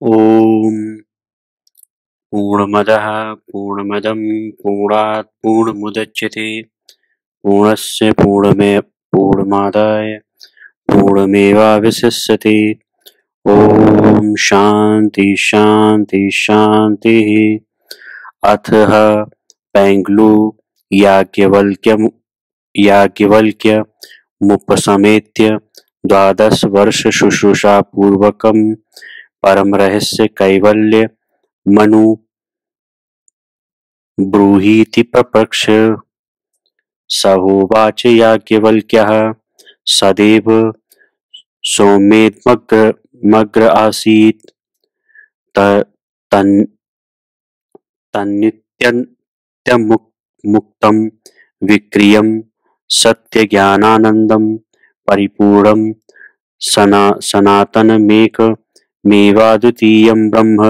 ॐ पूर्णमदः पूर्णमिदं पूर्णात् पूर्णमुदच्यते पूर्णस्य पूर्णमादाय पूर्णमेवावशिष्यते। ॐ शान्ति शान्ति शान्तिः। अथः पैङ्ग्लू याज्ञवल्क्यमुपसमेत्य 12 वर्ष शुश्रूषापूर्वकं परमरहस्य कैवल्य मनु ब्रूहीति पप्रच्छ। सहोवाच याज्ञवल्क्यः सदैव सौम्येदमग्र आसीत् तन्नित्यमुक्तं विक्रियं सत्यज्ञानानन्दं परिपूर्णं सनातनमेकमेवाद्वितीयं ब्रह्म।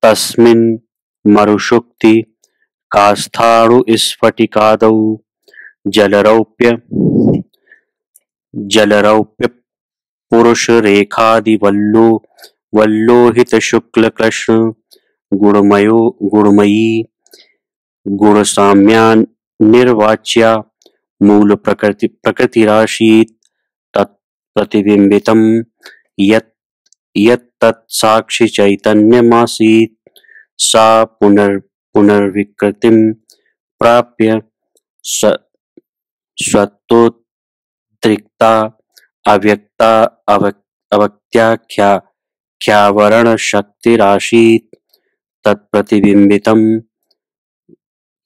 तस्मिन् मरुशुक्ति काष्ठाणुस्फटिकादौ जलरौप्यपुरुषरेखादिवल्लोहितशुक्लकृष्ण गुणमयी गुणसाम्यान्निर्वाच्या मूलप्रकृतिरासीत्। तत्प्रतिबिम्बितं यत्तत् साक्षिचैतन्यमासीत्। सा पुनर्विकृतिं प्राप्य स्वतोद्रिक्ता अव्यक्ताख्यावरणशक्तिरासीत्। तत्प्रतिबिम्बितं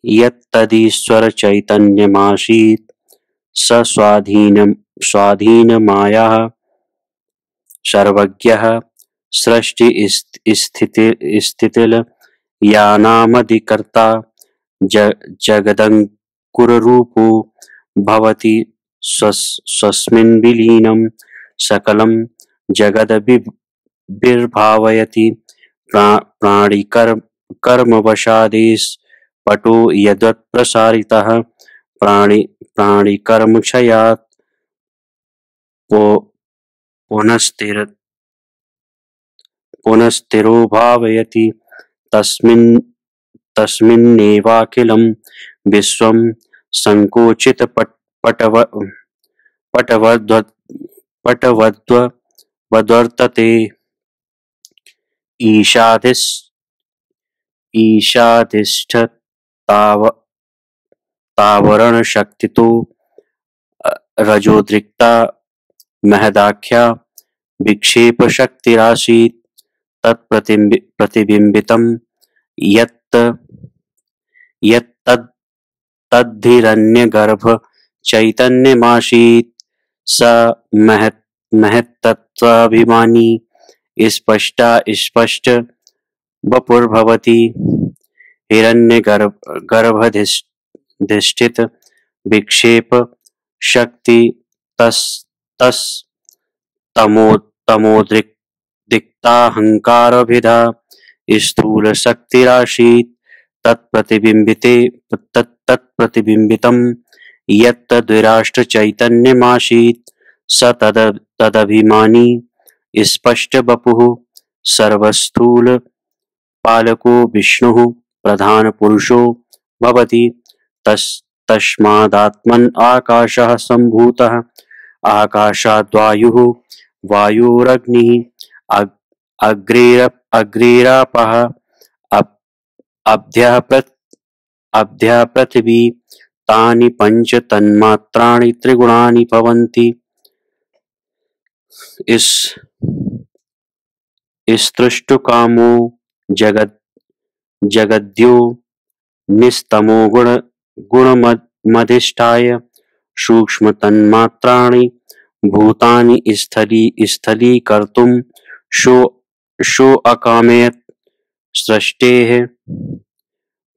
यत्तदीश्वरचैतन्यमासीत् स स्वाधीनमायाः सर्वज्ञः सृष्टिस्थितिलयानामधिकर्ता जगदङ्कुररूपो भवति। स्वस्मिन् विलीनं सकलं जगदभिर्भावयति। प्राणिकर्मवशादेशपटो यद्प्रसारितः प्राणिकर्मक्षयात् पुनस्थिरो भावयति। तस्मिन्नेवाखिलं विश्वं सङ्कुचितपटवद्वर्तते। ईशाधिष्ठतावरणशक्तितो रजोद्रिक्ता महदाख्या विक्षेपशक्तिरासीत्। तत्प्रतिबिम्बितं यत्तद्धिरण्यगर्भचैतन्यमासीत्। स महत्तत्त्वाभिमानी स्पष्ट वपुर्भवति। हिरण्यगर्भधिष्ठित विक्षेप शक्ति तमोद्रिक्ताहंकारभिधा स्थूलशक्तिरासीत्। तत्प्रतिबिम्बितं यत्तद्विराष्ट्रचैतन्यमासीत्। स तदभिमानी स्पष्टवपुः सर्वस्थूलपालको विष्णुः प्रधानपुरुषो भवति। तस्मादात्मन् आकाशः सम्भूतः। आकाशाद्वायुः वायुरग्निः अग्निरापः अद्यः पृथिवी तानि पञ्च तन्मात्राणि त्रिगुणानि भवन्ति। स्रष्टुकामो जगद्यो निस्तमो गुणमधिष्ठाय सूक्ष्मतन्मात्राणि भूतानि स्थलीकर्तुं सोऽकामयत्। सृष्टेः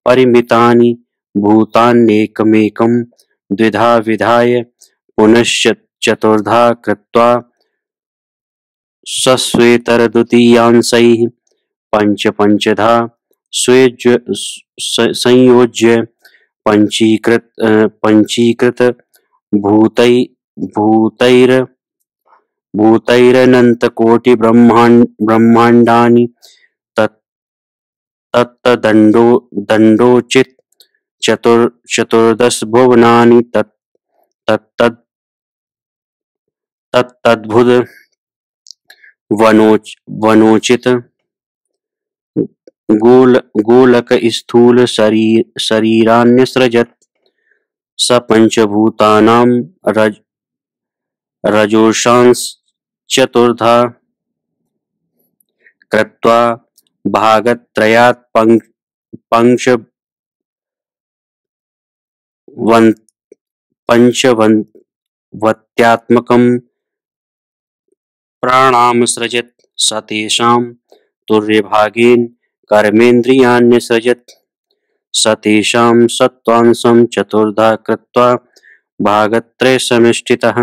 परिमितानि भूतान्येकमेकं द्विधा विधाय पुनश्चतुर्धा कृत्वा सस्वेतरद्वितीयांशैः पञ्चधा संयोज्य पञ्चीकृत भूतैरनन्तकोटिब्रह्माण्डानि तत्तदण्डोचित चतुर्दश भुवनानि तत्तद्भुत वनोचित गोलक स्थूल शरीरान्यसृजत् स पंचभूतानां रजोंशांश्चतुर्धा कृत्वा भागत्रयात् पंचवत्यात्मकं प्राणामसृजत् स तेषां तुर्यभागेन कर्मेन्द्रियाण्यसृजत् स तेषां सत्त्वांशं चतुर्धा कृत्वा भागत्रयसमष्टितः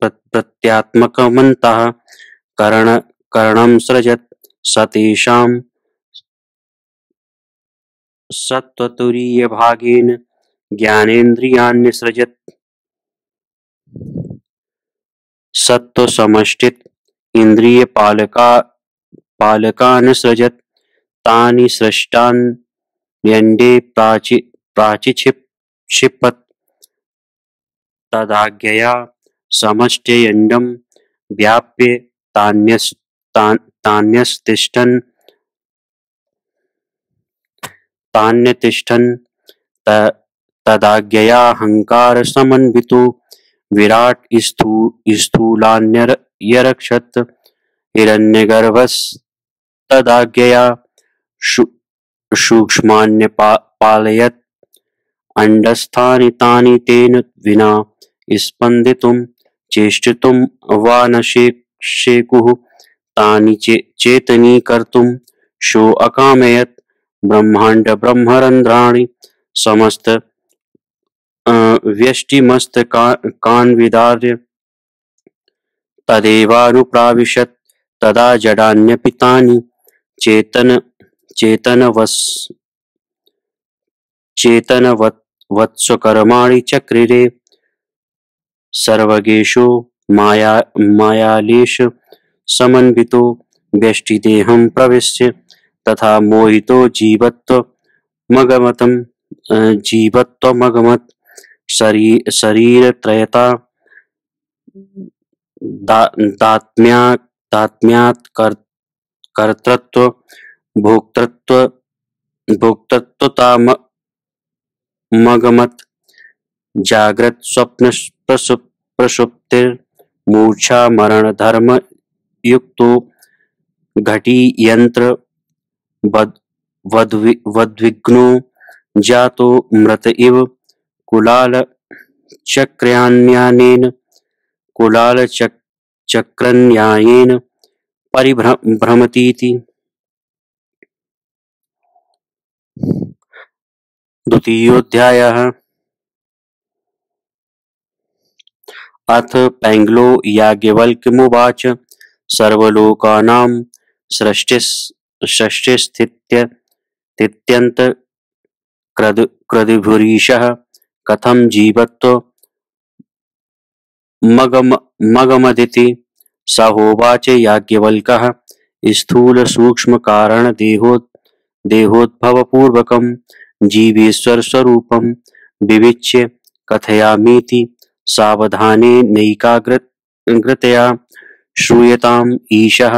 प्रत्यात्मकवन्तः करणं सृजत् स तेषां सत्त्वतुरीयभागेन ज्ञानेन्द्रियाण्यसृजत् सत्त्वसमष्टित इन्द्रियपालकान् सृजत् तानि सृष्टान्यण्डे प्राचिक्षिपत् तदाज्ञया समष्ट्यण्डं व्याप्य तान्यतिष्ठन् तदाज्ञयाहङ्कारसमन्वितो विराट् स्थूलान्यरक्षत् हिरण्यगर्भस्तदाज्ञया सूक्ष्मान्यपालयत् अण्डस्थानि तानि तेन विना स्पन्दितुं चेष्टितुं वा न शेकुः तानि चेतनीकर्तुं सोऽकामयत् ब्रह्माण्डब्रह्मरन्ध्राणि समस्त व्यष्टिमस्तकान्विदार्य तदेवानुप्राविशत् तदा जडान्यपि तानि चेतनवत्स्वकर्माणि चक्रिरे सर्वगेषु मायालेश समन्वितो व्यष्टिदेहं प्रविश्य तथा मोहितो जीवत्वमगमत् शरीरत्रयता दात्म्यात् कर्तृत्व भोक्तृत्वतामगमत् जाग्रत् स्वप्न प्रसुप्तिर्मूर्छा मरण धर्म युक्तो घटी यंत्र वद्विघ्नो जातो मृत इव कुलालचक्रन्यायेन परिभ्रमतीति। द्वितीयोऽध्यायः। अथ पैंगलो याज्ञवल्क्यमुवाच सर्वलोकानां सृष्टिस्थित्यन्त कथं जीवत्वमगमदिति स होवाच याज्ञवल्क्यः स्थूलसूक्ष्मकारणदेहोद्भवपूर्वकं जीवेश्वरस्वरूपं विविच्य कथयामीति सावधानेनैकाग्रतया श्रूयताम्। ईशः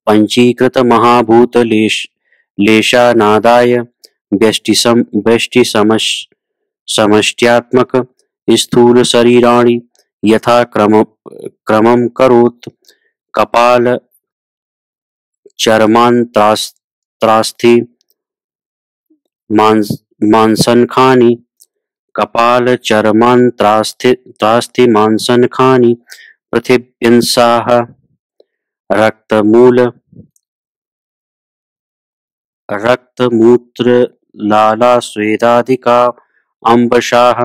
पञ्चीकृतमहाभूतलेशानादाय व्यष्टिसमष्ट्यात्मक स्थूलशरीराणि यथा क्रमं करोत् कपालचर्मान्त्रास्थि मांसनखानि पृथिव्यंशाः रक्तमूत्रलालास्वेदाधिका अम्बशाः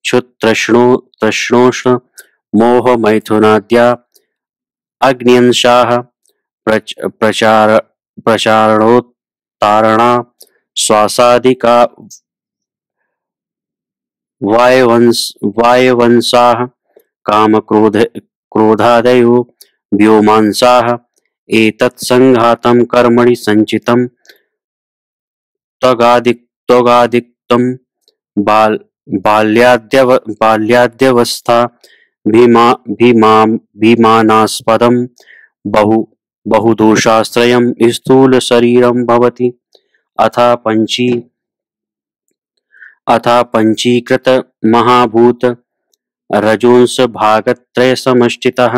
क्षुत्तृष्णोष्ण मोहमैथुनाद्या अग्न्यंशाः प्रचारणोत्तारणा श्वासादिका वायवंशाः क्रोधादयो व्योमांसाः एतत् संघातं कर्मणि संचितं त्वगादिक्तं बाल्याद्यवस्था भीमानास्पदं बहुदोषाश्रयं स्थूलशरीरं भवति। अथ पञ्चीकृत महाभूत रजोंस भागत्रय समष्टितः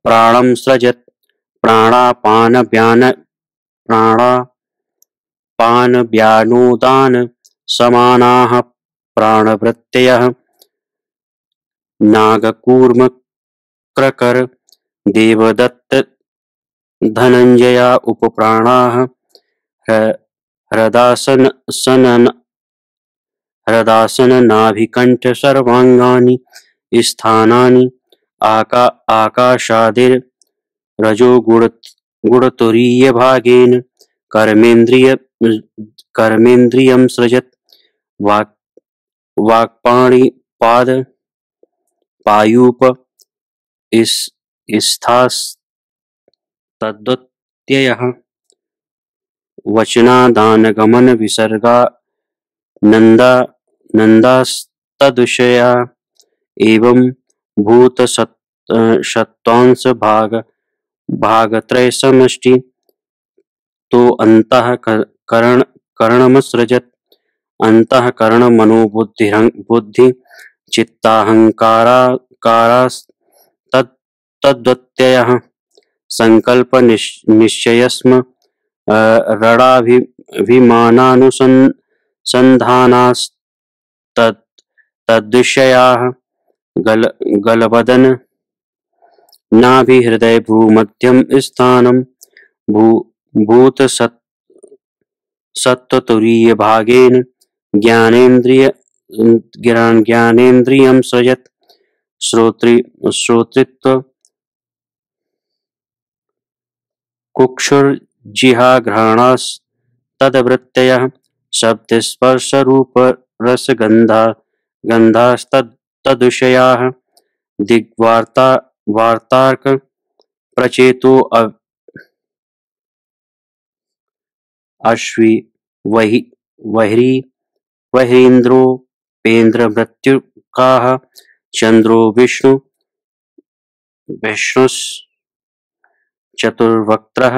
प्राणं सृजत् प्राणापानव्यानोदान समानाः प्राणवृत्तयः नागकूर्म क्रकर देवदत्त धनञ्जया उपप्राणाः हृदासन नाभिकण्ठ सर्वाङ्गानि स्थानानि आकाशादिर रजोगुणतुरीयभागेन कर्मेन्द्रियं सृजत् वाक्पाणिपाद पायूप स्थास्तद्वत्ययः वचनादानगमन विसर्गा नन्दास्तद्विषया एवं भूतसत्त्वांश भागत्रय समष्टि तो करणमसृजत् अंतःकरण मनोबुद्धि चित्ताहंकारास्तद्वत्ययः संकल्प निश्चयस्म रडाभिमानानुसन्धानास्तद्विषयाः गलबदन नाभिहृदय भ्रूमध्यम स्थानं भूतसत्त्वतुरीयभागेन ज्ञानेन्द्रियं सृजत् श्रोतृत्व कुक्षुर्जिह्वाघ्राणास्तद्वृत्तयः शब्दस्पर्शरूपरसगन्धास्तद्विषयाः दिग्वार्तार्क प्रचेतो अश्वि वह्रीन्द्रोपेन्द्रमृत्युकाः चन्द्रो विष्णुश्चतुर्वक्त्रः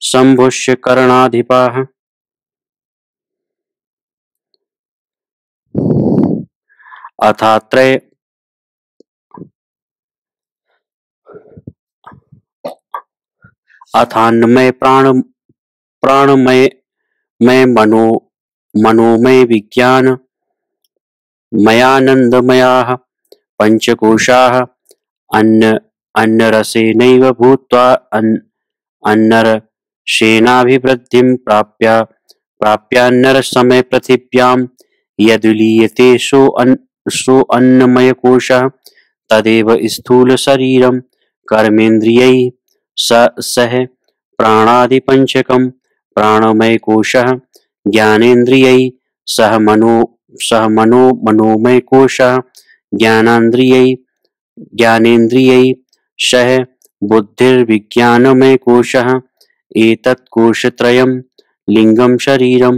शम्भुश्च करणाधिपाः। अथान्नमय प्राणमय मनोमय विज्ञान मयानन्दमयाः पंचकोशाः अन्नरसेनैव भूत्वा अन्नरसेनाभिवृद्धिं प्राप्यान्नरसमय पृथिव्यां यद्विलीयते सोऽन्नमयकोशः तदेव स्थूलशरीरं कर्मेन्द्रियैः सह प्राणादिपञ्चकं प्राणमयकोशः ज्ञानेन्द्रियैः सह मनोमयकोशः ज्ञानेन्द्रियैः सह बुद्धिर्विज्ञानमयकोशः एतत् कोशत्रयं लिङ्गं शरीरं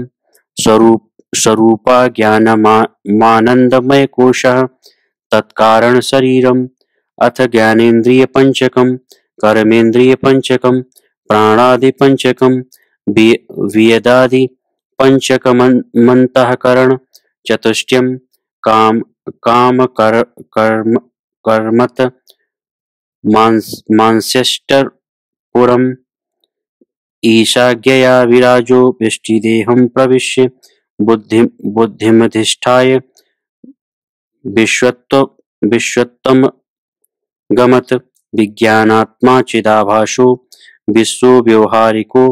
स्वरूपा ज्ञानमानन्दमयकोशः तत्कारणशरीरम् अथ ज्ञानेन्द्रियपञ्चकं कर्मेन्द्रियपञ्चकं प्राणादिपञ्चकं वियदादिपञ्चकमन्तःकरण चतुष्टयं कामकर्मत मांस्यष्टपुरम् ईशाज्ञया विराजो व्यष्टिदेहं प्रविश्य बुद्धिमधिष्ठाय विश्वत्तमगमत् विज्ञानात्मा चिदाभासो विश्वो व्यवहारिको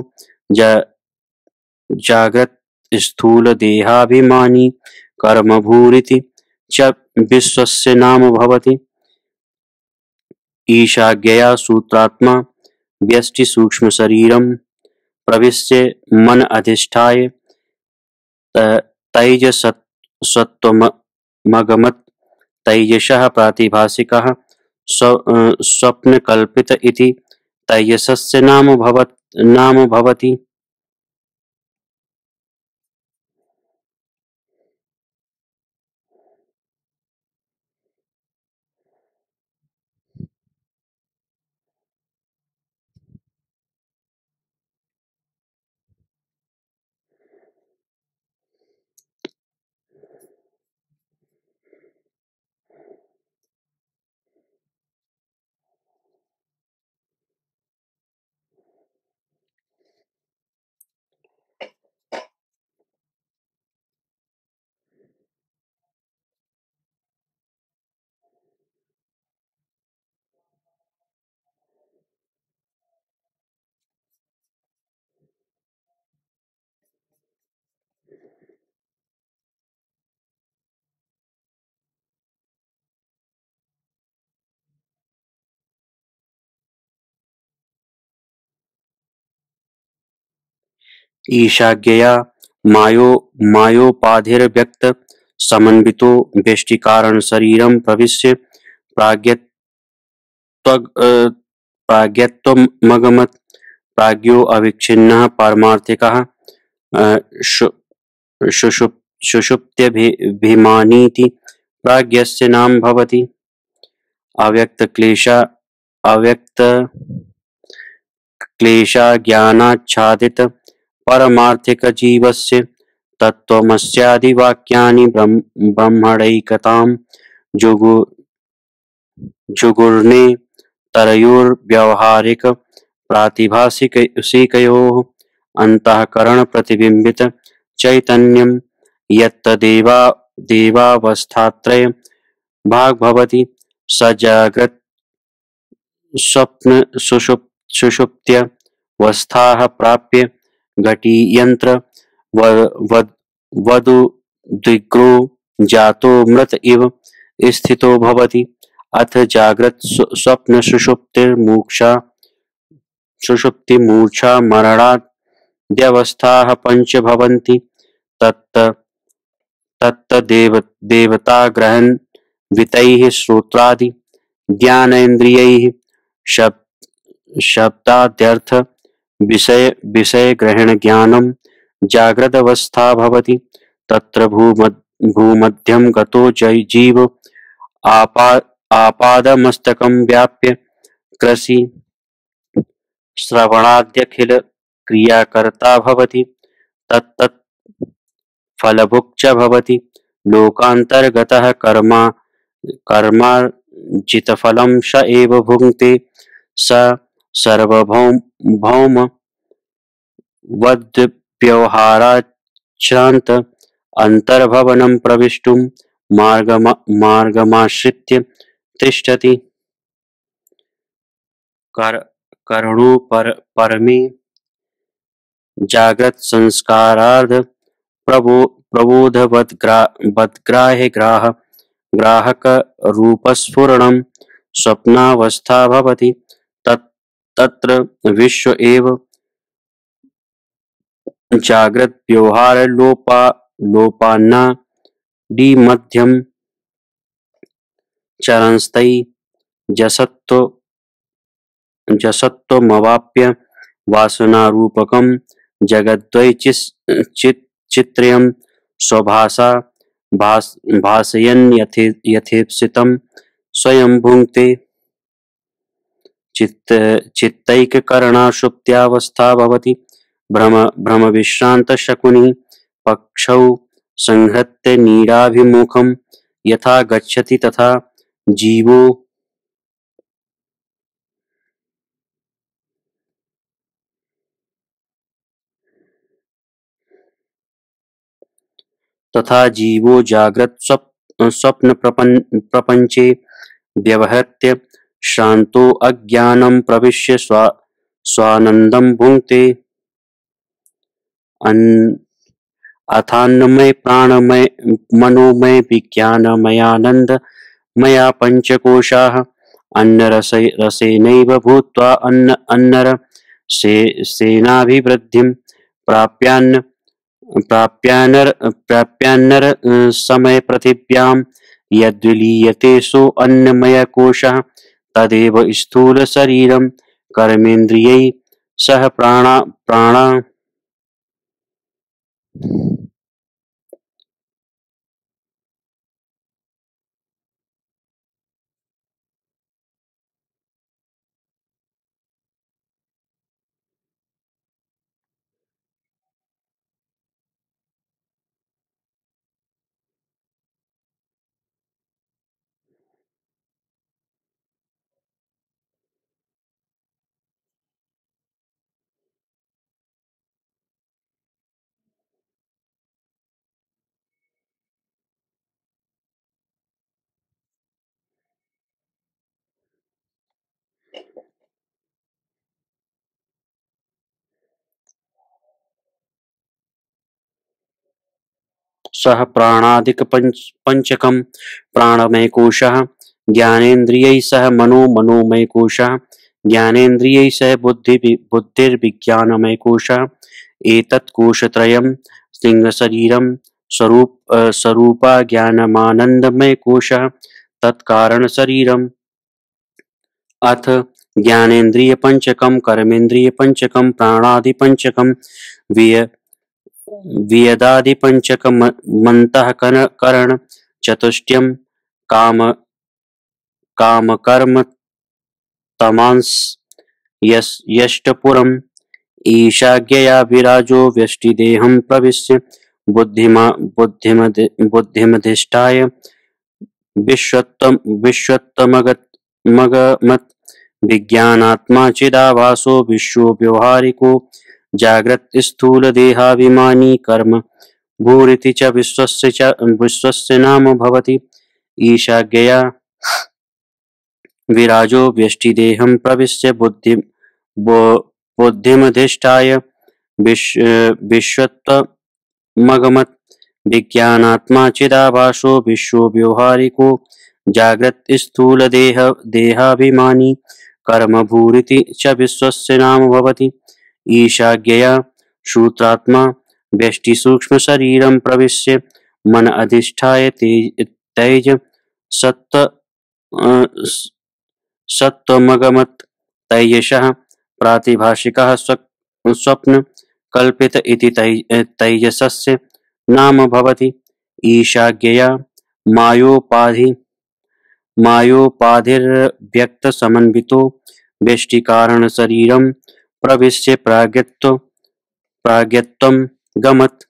जाग्रत् स्थूलदेहाभिमानी कर्मभूरिति च विश्वस्य नाम भवति। ईशाज्ञया सूत्रात्मा व्यष्टि सूक्ष्म शरीरम प्रविश्य मन अधिष्ठाय तैज सत्त्वमगमत् तैजसः प्रातिभासिकः स्वप्नकल्पित इति तैजसस्य नाम भवति। ईशाज्ञया मायोपाधिर्व्यक्त समन्वितो व्यष्टिकारण शरीरं प्रविश्य प्राज्ञत्वमगमत् प्राज्ञो अविच्छिन्नः पारमार्थिकः सुषुप्त्यभिमानीति प्राज्ञस्य नाम भवति। अव्यक्तक्लेशाज्ञानाच्छादित परमार्थिकजीवस्य तत्त्वमस्यादिवाक्यानि ब्रह्मणैकतां जुगुर्ने तरयोर्व्यावहारिक प्रातिभासिकयोः अन्तःकरणप्रतिबिम्बित चैतन्यं यत्तदेवावस्थात्रय भाग भवति स जाग्रत् स्वप्न सुषुप्त्यावस्थाः प्राप्य घटीयंत्र वधूदिग्रो जातो मृत इव स्थितो भवति। अथ जाग्रत् स्वप्न सुषुप्तिमूर्छा मरणाद्यवस्थाः पञ्च भवन्ति। तत्तदेवताग्रहण वितैः श्रोत्रादि ज्ञानेन्द्रियैः शब्दाद्यर्थ विषय ग्रहण ज्ञानम जागृतावस्था भवति। तत्र भूमध्यम गतो जीव आपादमस्तकं व्याप्य कृषि श्रवणाद्यखिल क्रियाकर्ता भवति। तत्तत् फलभुक् च भवति। लोकान्तर्गतः कर्मार्जितफलं स एव भुङ्क्ते स सार्वभौम वद्व्यवहाराच्छ्रान्त अन्तर्भवनं प्रविष्टुं मार्गमाश्रित्य तिष्ठति। कर्णो परमे जागृत संस्कारार्ध प्रबोधवद्ग्राह्य ग्राहक रूपस्फुरणं स्वप्नावस्था भवति। तत्र विश्व एव जागृत व्यवहार लोपान्नादिमध्यम चरणस्थै जसत्त्वमवाप्य वासनारूपकं जगद्वैचित्र्यं स्वभासा भासयन् यथेप्सितं स्वयं भुङ्क्ते। चित्तैककरणा सुप्त्यावस्था भवति। भ्रमविश्रान्तशकुनि पक्षौ संहत्य नीडाभिमुखं यथा गच्छति तथा जीवो जाग्रत् स्वप्न प्रपंचे व्यवहत्य श्रांतो अज्ञानं प्रविश्य स्वानन्दं भुङ्क्ते। अथान्नमय प्राणमय मनोमय विज्ञानमयानन्दमया पञ्चकोशाः अन्नरसेनैव भूत्वा अन्नर सेनाभिवृद्धिं प्राप्यान्नर समय पृथिव्यां यद्विलीयते सो अन्नमयकोशः तदेव स्थूल शरीरं कर्मेन्द्रियैः सह प्राणा सह पंचकम प्राणमय कोशः ज्ञानेन्द्रियैः सह मनोमय कोशः ज्ञानेन्द्रियैः सह बुद्धिर्विज्ञानमय कोशः एतत् कोशत्रयं सिंहशरीरं स्वरूपा ज्ञानमानन्दमय कोशः तत्कारण शरीरम् अथ ज्ञानेन्द्रिय पंचकम कर्मेन्द्रिय पंचकम प्राणादि पंचकम विय वियदादि पंचकम मंतः करण चतुष्टयम् काम काम कर्म तमांस यष्टपुरम् ईशाज्ञया विराजो व्यष्टिदेहं प्रविश्य बुद्धिमधिष्ठाय विश्वत्तमगमत् विज्ञानात्मा चिदाभासो विश्वो व्यवहारिको जाग्रत् स्थूल देहाभिमानी कर्म भूरिति च विश्वस्य नाम भवति ईशाज्ञया विराजो व्यष्टिदेहं प्रविश्य बुद्धिमधिष्ठाय विश्वत्तमगमत् विज्ञानात्मा चिदाभासो विश्वो व्यवहारिको जाग्रत् स्थूल देहाभिमानी कर्म भूरिति च विश्वस्य नाम भवति ईशाज्ञया श्रुतात्मा व्यष्टि सूक्ष्म शरीरं प्रविश्य मन अधिष्ठाय तेज सत्त्वमगमत् तैयशः प्रातिभाषिकः स्वप्न कल्पित इति तैजसस्य नाम भवति ईशाज्ञया मायोपाधिर्व्यक्त समन्वितो व्यष्टिकारण शरीरं प्रविश्य प्राज्ञत्वं गमत्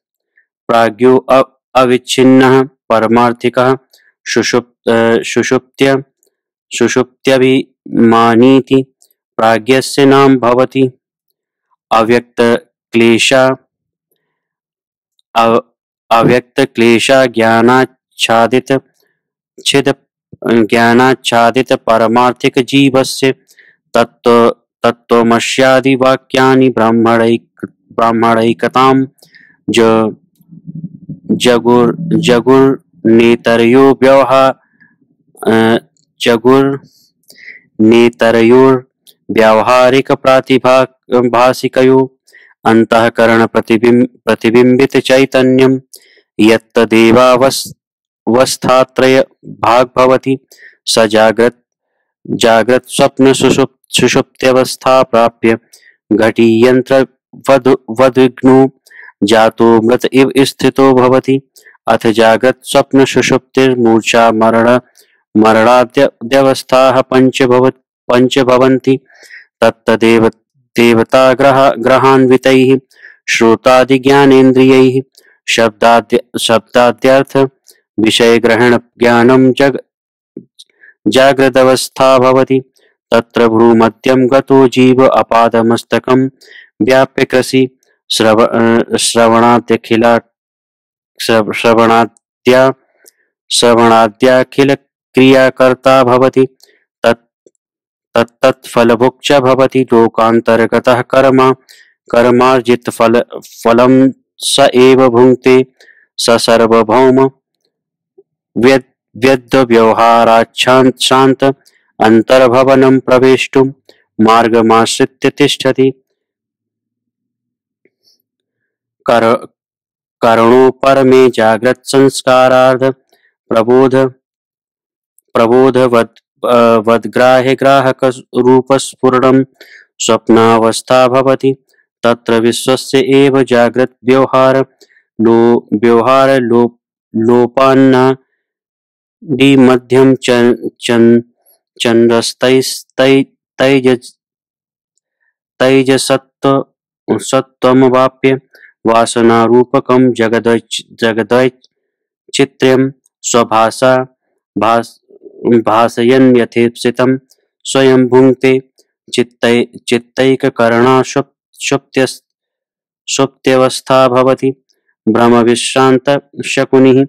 प्राज्ञो अविच्छिन्नः परमार्थिकः सुषुप्त्यभिमानीति प्राज्ञस्य नाम भवति अव्यक्तक्लेशा ज्ञानाच्छादित पारमार्थिक जीवस्य तत्त्वमस्यादि वाक्यानि ब्राह्मणैकतां जगुर्नेतरयो व्यावहारिक प्रातिभाषिकयो अंतःकरण प्रतिबिंबित चैतन्यं यत्तदेवावस्थात्रय भाग भवति स जाग्रत् स्वप्न सुषुप्त्यवस्था प्राप्य घटीयंत्र वद्विघ्नो जातो मृत इव स्थितो भवति अथ जाग्रत् स्वप्न सुषुप्तिर्मूर्छा मरणाद्यवस्थाः पंच भवन्ति तत्तदेव देवता ग्रहान्वितैः श्रोतादिज्ञानेन्द्रियैः शब्दाद्यर्थ विषय ग्रहण ज्ञानं जाग्रदवस्था भवति तत्र भ्रूमध्यं गतो जीव अपादमस्तकं व्याप्य कृषि श्रवणाद्याखिल क्रियाकर्ता भवति तत्तत्फलभुक् च भवति लोकान्तरगतः कर्मार्जित फलं स एव भुङ्क्ते स सार्वभौम व्यव्यव्यवहाराच्छान्त अन्तर्भवनं प्रवेष्टुं मार्गमाश्रित्य तिष्ठति। कर करणोपरमे जाग्रत् संस्कारार्थ प्रबोध वद्ग्राह्य ग्राहक रूपस्फुरणं स्वप्नावस्था भवति। तत्र विश्वस्य एव जाग्रत् लोपान्नादिमध्यं तैजसत्त्वमवाप्य वासनारूपकं जगदैचित्र्यं स्वभाषा भासयन् यथेप्सितं स्वयं भुङ्क्ते। चित्तैककरणा सुप्त्यवस्था भवति। भ्रमविश्रान्त शकुनिः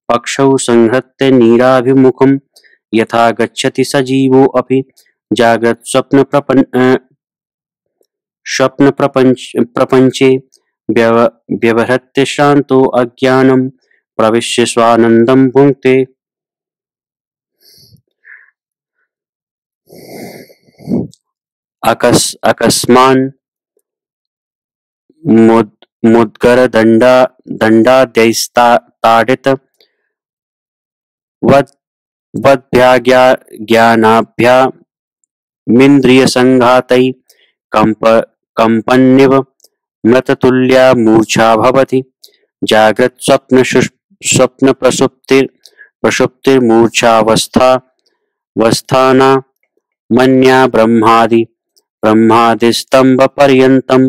पक्षौ संहृत्य नीराभिमुखं यथा गच्छति स जीवो अपि जाग्रत् स्वप्नप्रपञ्चे व्यवहृत्य श्रान्तो अज्ञानं प्रविश्य स्वानन्दं भुङ्क्ते। अकस्मान् मुद्गरदण्डाद्यैस्ताडित वद्भ्याज्ञानाभ्यामिन्द्रियसङ्घातैः कम्पन्निव मृततुल्या मूर्छा भवति। जाग्रत् स्वप्नप्रसुप्तिर्मूर्छावस्थाना मन्या ब्रह्मादिस्तम्भपर्यन्तं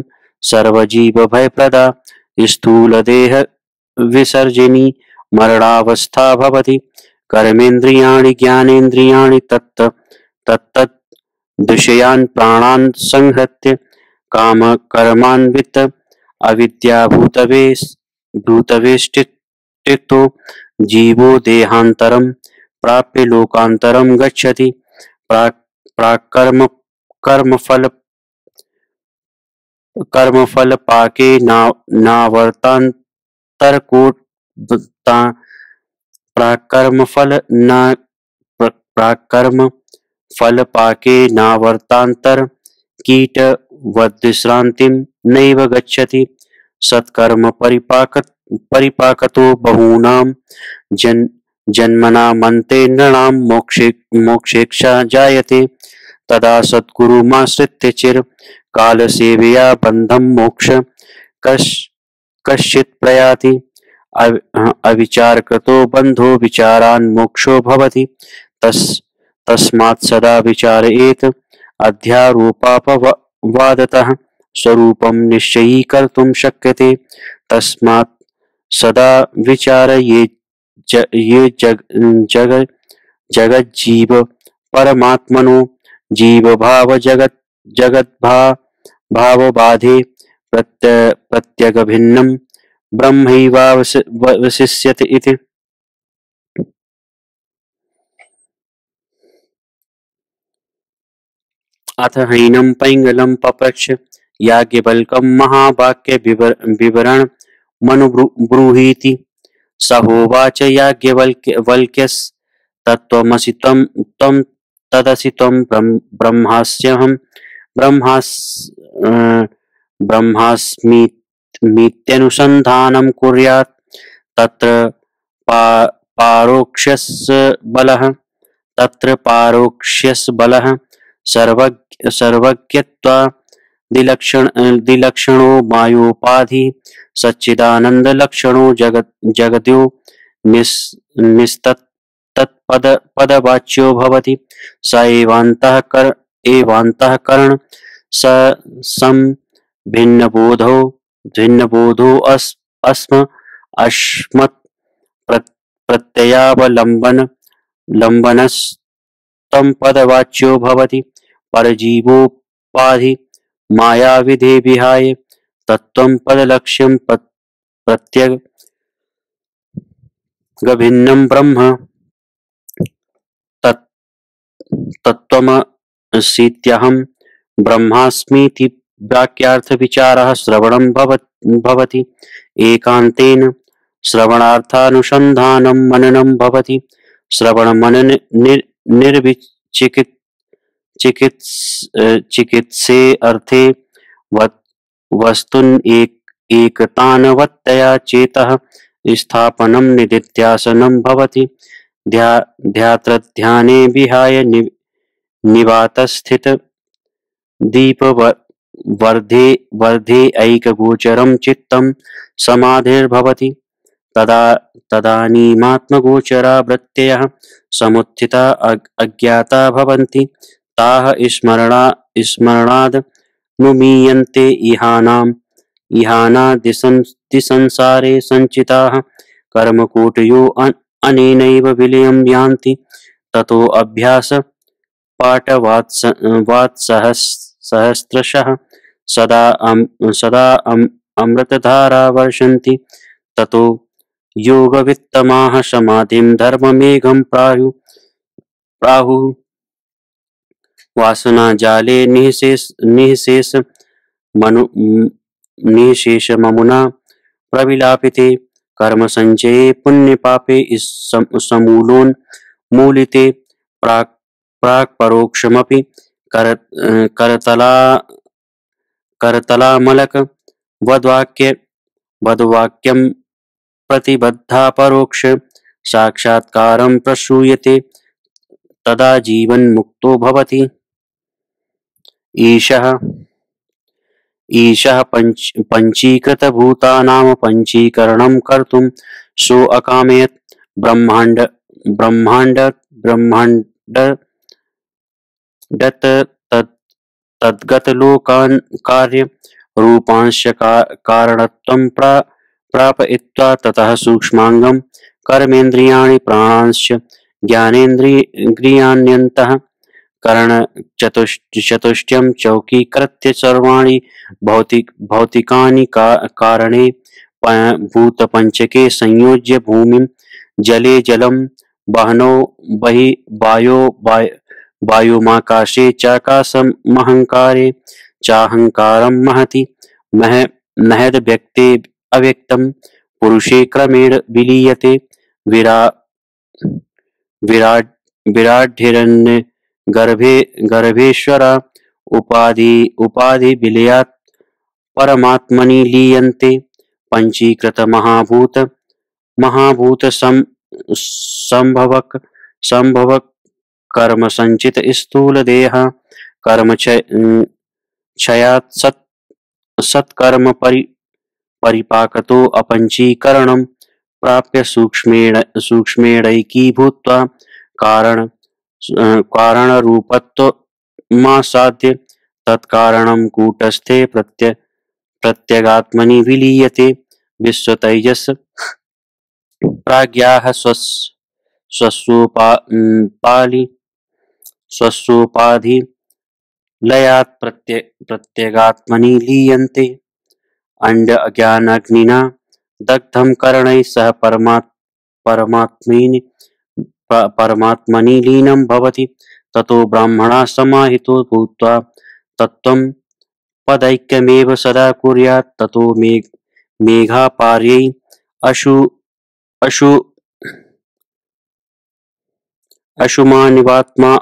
सर्वजीवभयप्रदा स्थूलदेह विसर्जिनी मरणावस्था भवति। कर्मेन्द्रियाणि ज्ञानेन्द्रियाणि तत्तत् विषयान् प्राणान् संहृत्य कामकर्मान्वित अविद्याभूतवेष्टितो जीवो देहान्तरं प्राप्य लोकान्तरं गच्छति। कर्मफलपाके नावर्तान्तरकीटवद्विश्रान्तिं नैव गच्छति। सत्कर्म परिपाकतो बहूनां जन्मनामन्ते नृणां मोक्षेच्छा जायते। तदा सद्गुरुमाश्रित्य चिरकालसेवया बन्धं मोक्ष कश्चित् प्रयाति। अविचारकृतो बन्धो विचारान् मोक्षो भवति। तस्मात् सदा विचारयेत् अध्यारोपापवादतः स्वरूपं निश्चयीकर्तुं शक्यते। तस्मात् सदा विचारयेत् जगज्जीव परमात्मनो जीवभाव जगद्भावबाधे प्रत्यगभिन्नं ब्रह्मैवावशिष्यते इति। अथ हैनं पैंगलं पप्रच्छ याज्ञवल्क्यं महावाक्य विवरणमनुब्रूहीति। स होवाच याज्ञवल्क्यस्तत्त्वमसि त्वं तदसि त्वं ब्रह्मास्म्यहं ब्रह्मास्मीत्यनुसन्धानं कुर्यात्। तत्र पारोक्ष्यस्य बलः सर्वज्ञत्वादिलक्षणो मायोपाधिः सच्चिदानन्दलक्षणो जगद्यो निस्तत्पदवाच्यो भवति। स एवान्तःकरण अस्मत् प्रत्ययावलम्बनस्तं पदवाच्यो भवति। परजीवोपाधि मायाविधे विहाय तत्त्वं पदलक्ष्यं प्रत्यगभिन्नं ब्रह्म तत्त्वमसीत्यहं ब्रह्मास्मीति वाक्यार्थविचारः श्रवणं भवति। एकान्तेन श्रवणार्थानुसन्धानं मननं भवति। श्रवणमनन चिकित्से अर्थे वस्तुन एकतानवत्तया चेतः स्थापनं निदिध्यासनं भवति। ध्यात्र्ध्याने विहाय निवातस्थित दीप वर्धे वर्धे ऐकगोचरं चित्तं समाधिर्भवति। तदानीमात्मगोचरा वृत्तयः समुत्थिता अज्ञाता भवन्ति। ताः स्मरणाद् नुमीयन्ते इहानादिसंसारे सञ्चिताः कर्मकूटयो अनेनैव विलयं यान्ति। ततो अभ्यास पाठवात्सहस्रशः सदा अमृतधारा वर्षन्ति। ततो योगवित्तमाः समाधिं धर्ममेघं प्राहुः। वासनाजाले निःशेषममुना प्रविलापिते कर्मसञ्चये पुण्यपापे समूलोन्मूलिते प्राक्परोक्षमपि करतलामलक वद्वाक्यं प्रतिबद्धा परोक्ष साक्षात्कारं प्रश्रूयते। तदा जीवन्मुक्तो भवति। ईशः पञ्चीकृतभूतानां पञ्चीकरणं कर्तुं सोऽकामयत्। ब्रह्माण्डं तद्गतलोकान् कार्य रूपांश कारणत्वं प्रापयित्वा ततः सूक्ष्मांगं कर्मेन्द्रियाणि प्राणांश्च ज्ञानेन्द्रियाण्यन्तः करणचतुष्टयं चौकीकृत्य सर्वाणि भौतिकानि कारणे भूतपञ्चके संयोज्य भूमिं जले जलं वह्नौ वायुमाकाशे चाकाशमहङ्कारे चाहङ्कारं महति महद्व्यक्ते अव्यक्तं पुरुषे क्रमेण विलीयते। विराड्हिरण्यगर्भेश्वर उपाधि परमात्मनि लीयन्ते। पंचीकृत महाभूत संभवक कर्म संचित स्थूल देह कर्म क्षयात् सत्कर्म परिपाकतो अपंचीकरणं प्राप्य सूक्ष्मेणैकी भूत्वा कारणरूपत्वमासाद्य तत्कारणं कूटस्थे प्रत्यगात्मनि विलीयते। विश्वतैजस् प्राज्ञाः स्वस्वोपाधि लयात् प्रत्यगात्मनि लीयन्ते। अंड अज्ञानाग्निना दग्धं करणैः सह परमात्मनि लीनं भवति। ततो ब्राह्मणः समाहितो भूत्वा तत्त्वं पदैक्यमेव सदा कुर्यात्। ततो मेघापार्यै अशुमानिवात्मा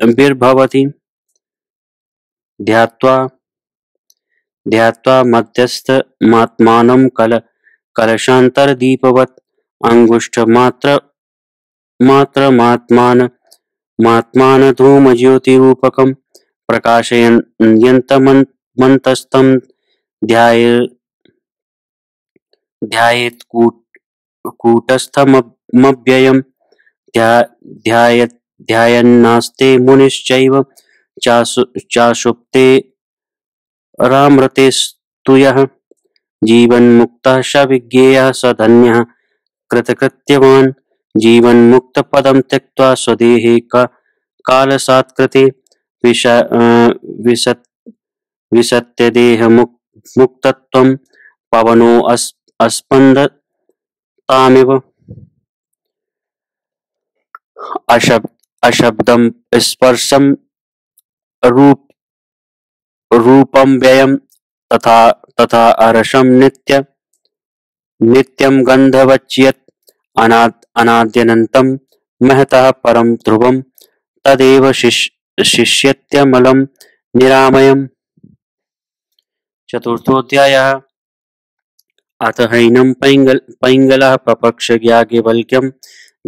आविर्भवति। ध्यात्वा मध्यस्थमात्मानं कलशान्तरदीपवत् अंगुष्ठमात्रमात्मानधूमज्योतिरूपकं प्रकाशयन्तमन्तस्थं ध्यायेत् कूटस्थमव्ययं ध्यायन्नास्ते मुनिश्चैव चाशुप्ते रामृते स्तुयः। जीवन्मुक्तः स विज्ञेयः स धन्यः कृतकृत्यवान्। जीवन्मुक्तपदं त्यक्त्वा स्वदेहे कालसात्कृते विसत्यदेहमुक्तत्वं पवनो अस्पन्दतामिव। अशब्दं स्पर्शं रूपं व्ययं तथा अरसं नित्यं गन्धवच्यत् अनाद्यनन्तं महतः परं ध्रुवं तदेव शिष्यत्यमलं निरामयम्। चतुर्थोऽध्यायः। अथ हैनं पैङ्गलः पपक्ष याज्ञवल्क्यं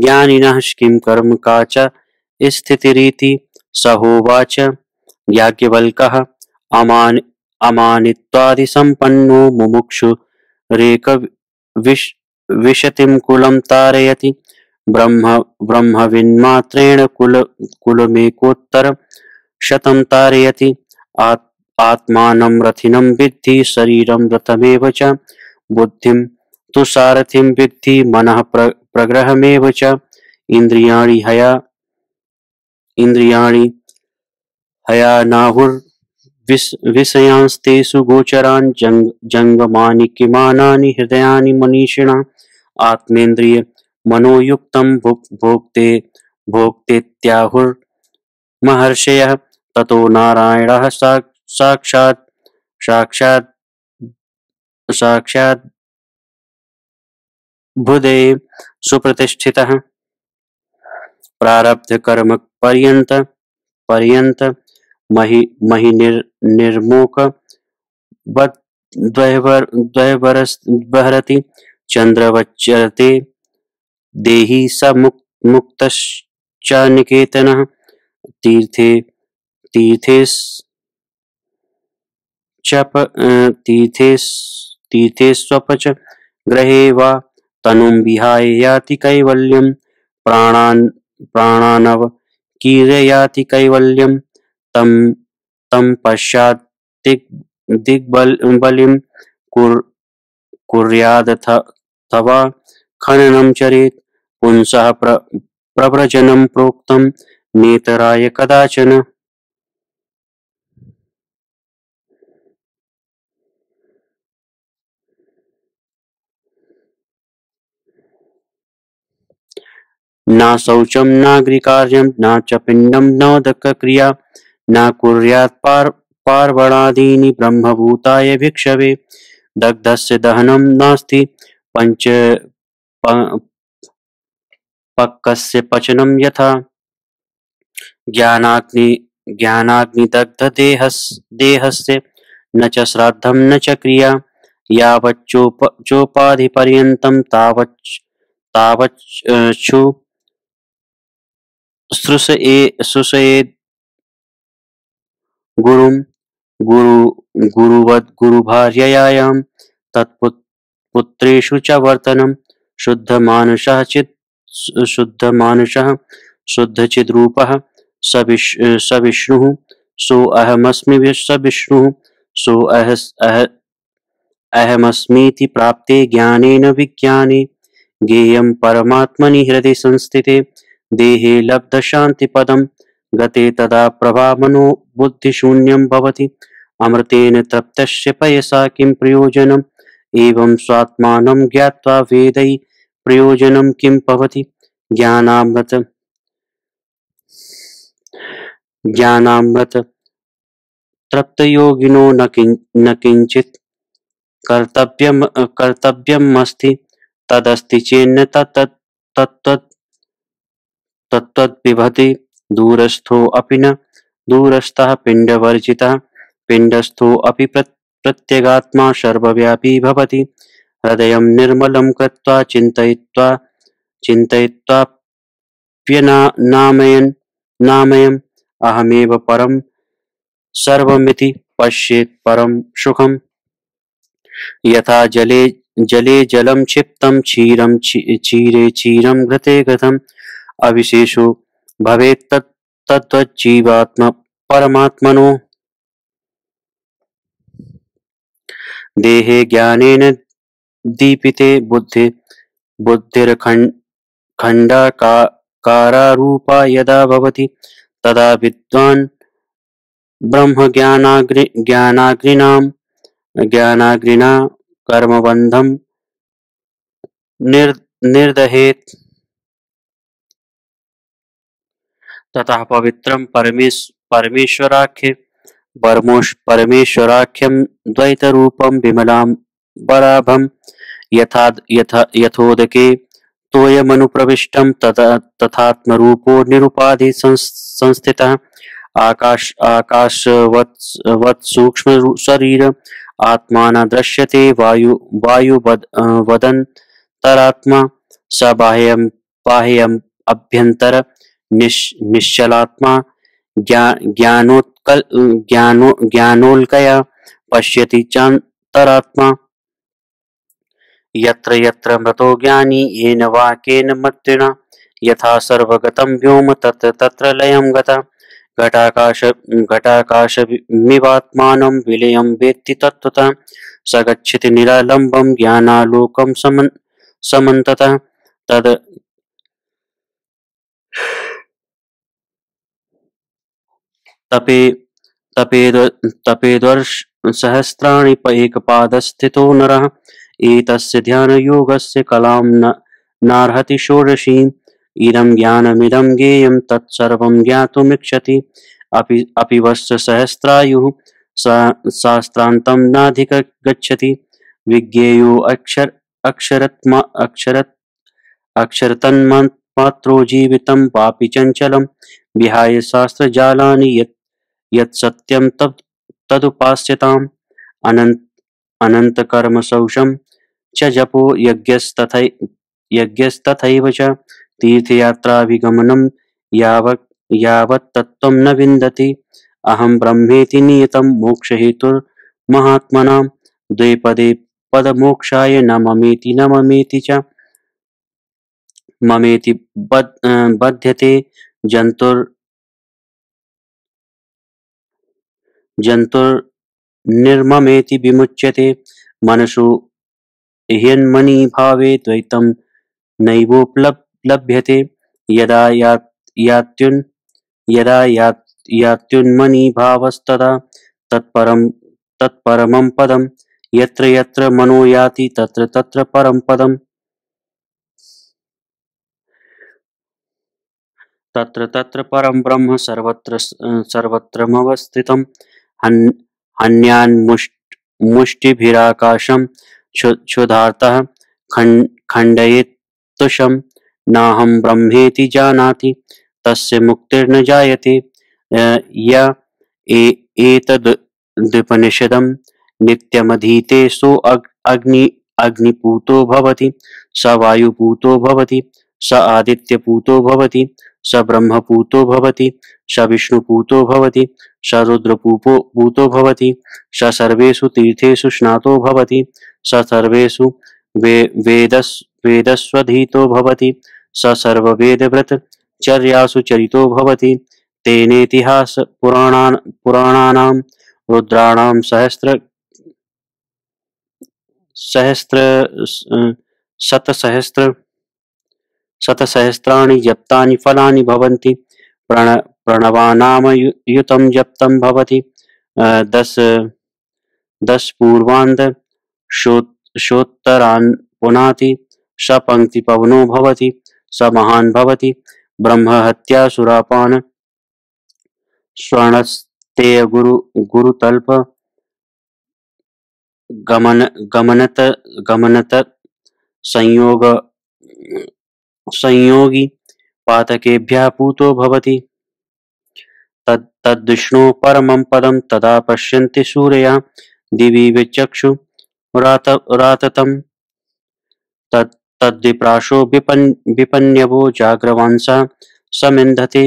ज्ञानिनः किं कर्म का च स्थितिरिति। स होवाच याज्ञवल्क्यः अमानित्वादिसम्पन्नो मुमुक्षुरेकविंशतिं कुलं तारयति। ब्रह्मविन्मात्रेण कुलमेकोत्तरशतं तारयति। आत्मानं रथिनं विद्धि शरीरं रथमेव च। बुद्धिं तु सारथिं विद्धि मनः प्रग्रहमेव च। इन्द्रियाणि हयानाहुर्विषयांस्तेषु गोचरान् जङ्गमानि किमानानि हृदयानि मनीषिणा। आत्मेन्द्रिय मनोयुक्तं भोक्तेत्याहुर्महर्षयः। ततो नारायणः साक्षात् बुधे सुप्रतिष्ठितः। प्रारब्ध कर्म पर्यंत महि निर्मोक द्वयबरति चंद्रवच्चरते देहि स मुक्तश्च निकेतनः। तीर्थेष्वपच ग्रहे वा तनुं विहाय याति कैवल्यं। प्राणानवकीर्य कैवल्यं। तं पश्चात् दिग्बलिं कुर्यादथवा खननं चरेत्। पुंसः प्रव्रजनं प्रोक्तं नेतराय कदाचन। न शौचं नाग्निकार्यं न च पिण्डं नोदकक्रिया। न कुर्यात् पार्वणादीनि ब्रह्मभूताय भिक्षवे। दग्धस्य दहनं नास्ति पक्कस्य पचनं यथा। ज्ञानाग्निदग्धदेहस्य न च श्राद्धं न च क्रिया। यावच्चोपाधिपर्यन्तं तावच्चु शुष्येत् गुरुं। गुरुवद्गुरुभार्ययां तत्पुत्रेषु च वर्तनं। शुद्धमानसः शुद्धचिद्रूपः स विष्णुः। सोऽहमस्मि स विष्णुः। सोऽहमस्मीति प्राप्ते ज्ञानेन विज्ञाने। ज्ञेयं परमात्मनि हृदि संस्थिते। देहे लब्धशान्तिपदं गते तदा प्रभामनो बुद्धिशून्यं भवति। अमृतेन तप्तस्य पयसा किं प्रयोजनम्। एवं स्वात्मानं ज्ञात्वा वेदै प्रयोजनं किं भवति। ज्ञानामृत तृप्तयोगिनो न किञ्चित् कर्तव्यमस्ति। तदस्ति चेन्न तत्तद्विभति। दूरस्थोऽपि न दूरस्थः पिण्डवर्जितः। पिण्डस्थोऽपि प्रत्यगात्मा सर्वव्यापी भवति। हृदयं निर्मलं कृत्वा चिन्तयित्वाप्यनामयन् अहमेव परं सर्वमिति पश्येत् परं सुखम्। यथा जले जलं क्षिप्तं क्षीरं क्षीरे क्षीरं घृते घृतम् अविशेषो भवेत् तद्वज्जीवात्म परमात्मनो। देहे ज्ञानेन दीपिते बुद्धिर्खण्डाकारारूपा यदा भवति। तदा विद्वान् ज्ञानाग्निना कर्मबन्धं निर्दहेत्। ततः पवित्रं परमेश्वराख्यं द्वैतरूपं विमलाम्बराभं। यथोदके तोयमनुप्रविष्टं तथात्मरूपो निरुपाधि संस्थितः आकाशवत् सूक्ष्म शरीर आत्मा न दृश्यते वदन्तरात्मा स बाह्यम् अभ्यन्तर निश्चलात्मा ज्ञानोल्कया पश्यति चान्तरात्मा यत्र यत्र मृतो ज्ञानी येन वाक्येन मन्त्रिणा यथा सर्वगतं व्योम तत्र तत्र लयं गता घटाकाशमिवात्मानं विलयं वेत्ति तत्त्वतः स गच्छति निरालम्बं ज्ञानालोकं समन्ततः तद् तपे तपेद तपेद्वर्षसहस्राणि एकपादस्थितो नरः एतस्य ध्यानयोगस्य कलां नार्हति षोडशीम् इदं ज्ञानमिदं ज्ञेयं तत्सर्वं ज्ञातुमिच्छति अपि वत्ससहस्रायुः शास्त्रान्तं नाधिगच्छति विज्ञेयो अक्षरतन्मात्रो जीवितं वापि चञ्चलं विहाय शास्त्रजालानि यत्सत्यं तदुपास्यताम् अनन्त अनन्तकर्मशौचं च जपो यज्ञस्तथैव च तीर्थयात्राभिगमनं यावत्तत्त्वं न विन्दति अहं ब्रह्मेति नियतं मोक्षहेतुर्महात्मनां द्विपदे पदमोक्षाय न ममेति न ममेति च ममेति बध्यते जन्तुर्निर्ममेति विमुच्यते मनसो ह्यन्मनीभावे द्वैतं नैवोपलभ्यते यदा यात्युन्मनीभावस्तदा तत्परमं पदं यत्र यत्र मनो याति तत्र तत्र परं पदम् तत्र तत्र परं ब्रह्म सर्वत्रमवस्थितं हन्यान्मुष्टिभिराकाशं क्षुधार्तः खण्डयेत्तुषं नाहं ब्रह्मेति जानाति तस्य मुक्तिर्न जायते य एतदुपनिषदं नित्यमधीते सो अग्निपूतो भवति स वायुपूतो भवति स आदित्यपूतो भवति स ब्रह्मपूतो भवति स विष्णुपूतो भवति स रुद्रपूतो भवति स सर्वेषु तीर्थेषु स्नातो भवति स सर्वेषु वेदस्वधीतो भवति स सर्ववेदव्रतचर्यासु चरितो भवति तेनेतिहास पुराणानां रुद्राणां सहस्र शतसहस्राणि जप्तानि फलानि भवन्ति प्रणवानामयुतं जप्तं भवति दश पूर्वान्ध शोत्तरान् पुनाति स पङ्क्तिपवनो भवति स महान् भवति ब्रह्महत्या सुरापान स्वर्णस्तेय गुरुतल्प गमनत संयोगी पातकेभ्यः पूतो भवति तद्विष्णोः परमं पदं तदा पश्यन्ति सूर्याः दिवि विचक्षुराततं तद्विप्राशो विपन्यवो जाग्रवंशः समिन्धते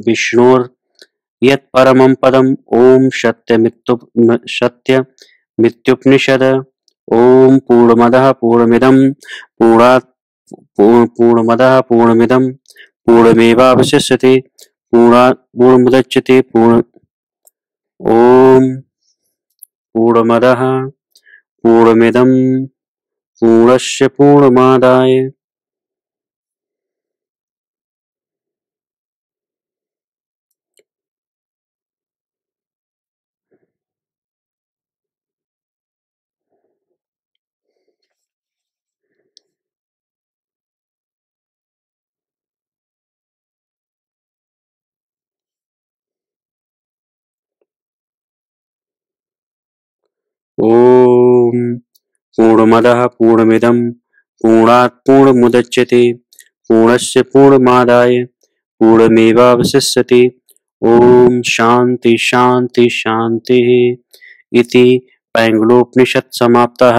विष्णोर्यत्परमं पदम् ॐ सत्यमित्युपनिषद ॐ पूर्णमदः पूर्णमिदं पूर्णमेवावशिष्यते पूर्णात् पूर्णमुदच्यते ॐ पूर्णमदः पूर्णमिदं पूर्णस्य पूर्णमादाय ॐ पूर्णमदः पूर्णमिदं पूर्णात् पूर्णमुदच्यते पूर्णस्य पूर्णमादाय पूर्णमेवावशिष्यते। ओम शांति शांति शांति। इति पैंगलोपनिषत् समाप्तः।